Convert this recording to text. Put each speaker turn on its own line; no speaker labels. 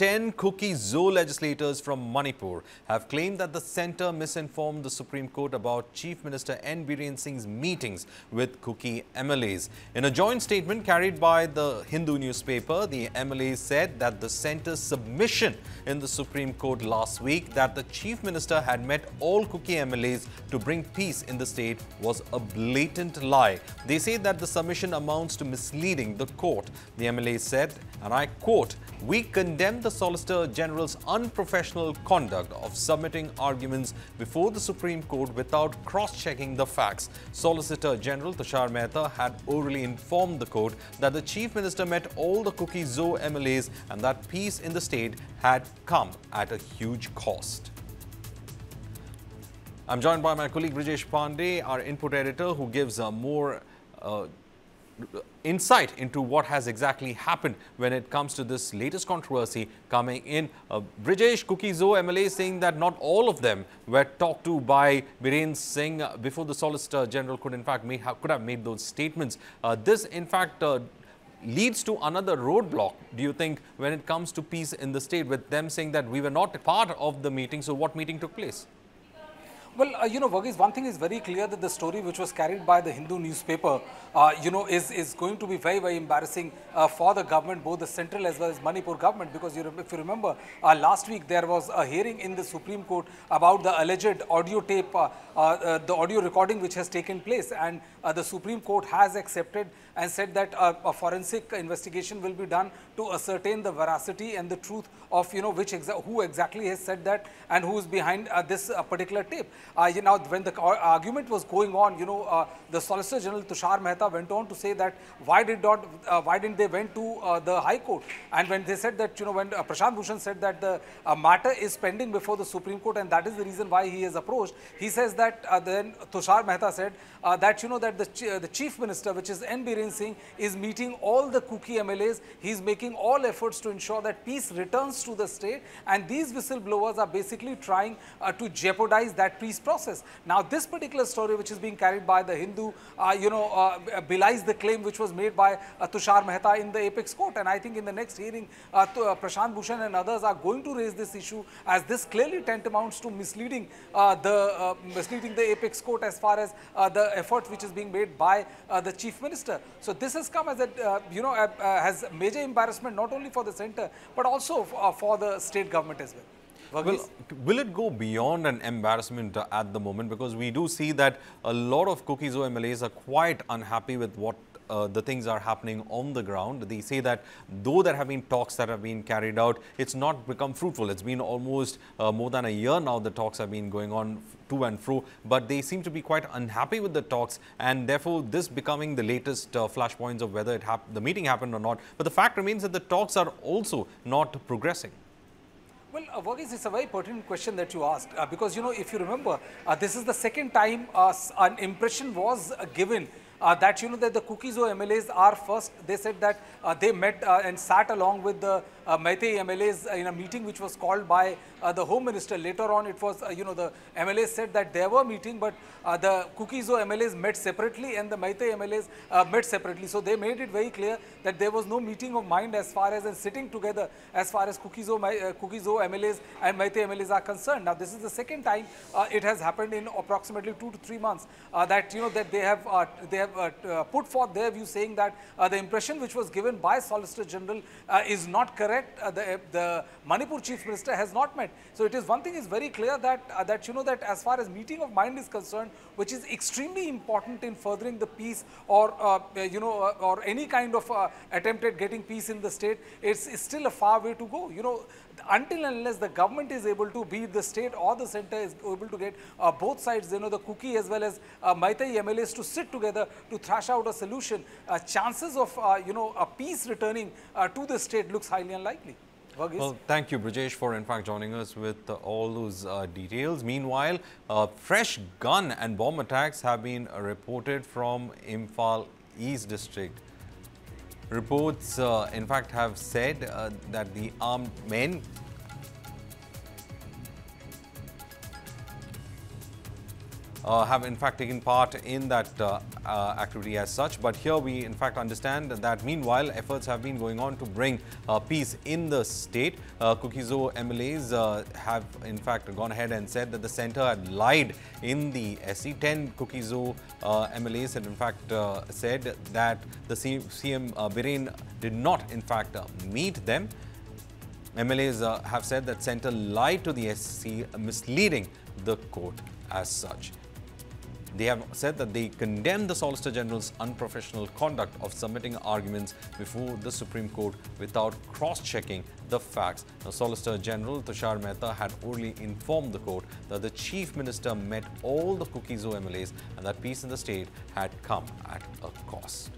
10 Kuki-Zo legislators from Manipur have claimed that the centre misinformed the Supreme Court about Chief Minister Biren Singh's meetings with Kuki MLAs. In a joint statement carried by the Hindu newspaper, the MLAs said that the centre's submission in the Supreme Court last week that the Chief Minister had met all Kuki MLAs to bring peace in the state was a blatant lie. They say that the submission amounts to misleading the court. The MLAs said, and I quote, "We condemn the Solicitor-General's unprofessional conduct of submitting arguments before the Supreme Court without cross-checking the facts. Solicitor-General Tushar Mehta had orally informed the court that the Chief Minister met all the Kuki-Zo MLAs and that peace in the state had come at a huge cost." I'm joined by my colleague Brijesh Pandey, our input editor, who gives more insight into what has exactly happened when it comes to this latest controversy coming in. Brijesh, Kuki-Zo MLA saying that not all of them were talked to by Biren Singh before the Solicitor General could in fact could have made those statements. This in fact leads to another roadblock, do you think, when it comes to peace in the state, with them saying that we were not part of the meeting? So what meeting took place?
Well, Varghese, one thing is very clear, that the story which was carried by the Hindu newspaper, is going to be very, very embarrassing for the government, both the central as well as Manipur government, because if you remember, last week there was a hearing in the Supreme Court about the alleged audio tape, the audio recording which has taken place, and the Supreme Court has accepted and said that a forensic investigation will be done to ascertain the veracity and the truth of, who exactly has said that and who is behind this particular tape. Now, when the argument was going on, the Solicitor-General Tushar Mehta went on to say that why didn't they went to the High Court? And when they said that, when Prashant Bhushan said that the matter is pending before the Supreme Court and that is the reason why he is approached, he says that then Tushar Mehta said that, that the Chief Minister, which is Biren Singh, is meeting all the Kuki MLAs. He is making all efforts to ensure that peace returns to the state, and these whistleblowers are basically trying to jeopardize that peace process. Now, this particular story, which is being carried by the Hindu, belies the claim which was made by Tushar Mehta in the apex court. And I think in the next hearing, Prashant Bhushan and others are going to raise this issue, as this clearly tantamounts to misleading the apex court as far as the effort which is being made by the Chief Minister. So this has come as a has major embarrassment not only for the centre but also for the state government as well.
Well, will it go beyond an embarrassment at the moment? Because we do see that a lot of Kuki-Zo MLAs are quite unhappy with what the things are happening on the ground. They say that though there have been talks that have been carried out, it's not become fruitful. It's been almost more than a year now the talks have been going on to and fro, but they seem to be quite unhappy with the talks, and therefore this becoming the latest flashpoints of whether the meeting happened or not. But the fact remains that the talks are also not progressing.
Well, Varghese, it's a very pertinent question that you asked, because, if you remember, this is the second time an impression was given that, that the Kuki-Zo MLAs are first. They said that they met and sat along with the Meitei MLAs in a meeting which was called by the Home Minister. Later on, it was, the MLAs said that they were meeting, but the Kuki-Zo MLAs met separately and the Meitei MLAs met separately. So they made it very clear that there was no meeting of mind as far as sitting together as far as Kuki-Zo MLAs and Meitei MLAs are concerned. Now, this is the second time it has happened in approximately 2 to 3 months that, that they have put forth their view, saying that the impression which was given by Solicitor General is not correct. The Manipur Chief Minister has not met. So it is one thing is very clear that that as far as meeting of mind is concerned, which is extremely important in furthering the peace or or any kind of attempt at getting peace in the state, it's still a far way to go. Until and unless the government is able to, be it the state or the centre, is able to get both sides, the Kuki as well as Meitei MLAs to sit together to thrash out a solution, chances of a peace returning to the state looks highly unlikely.
Well, thank you, Brijesh, for in fact joining us with all those details. Meanwhile, fresh gun and bomb attacks have been reported from Imphal East District. Reports, in fact, have said that the armed men have in fact taken part in that activity as such. But here we in fact understand that meanwhile efforts have been going on to bring peace in the state. Kuki-Zo MLAs have in fact gone ahead and said that the centre had lied in the SC. 10 Kuki-Zo MLAs had in fact said that the CM Biren did not in fact meet them. MLAs have said that centre lied to the SC, misleading the court as such. They have said that they condemn the Solicitor General's unprofessional conduct of submitting arguments before the Supreme Court without cross-checking the facts. Now, Solicitor General Tushar Mehta had orally informed the court that the Chief Minister met all the Kuki-Zo MLAs and that peace in the state had come at a cost.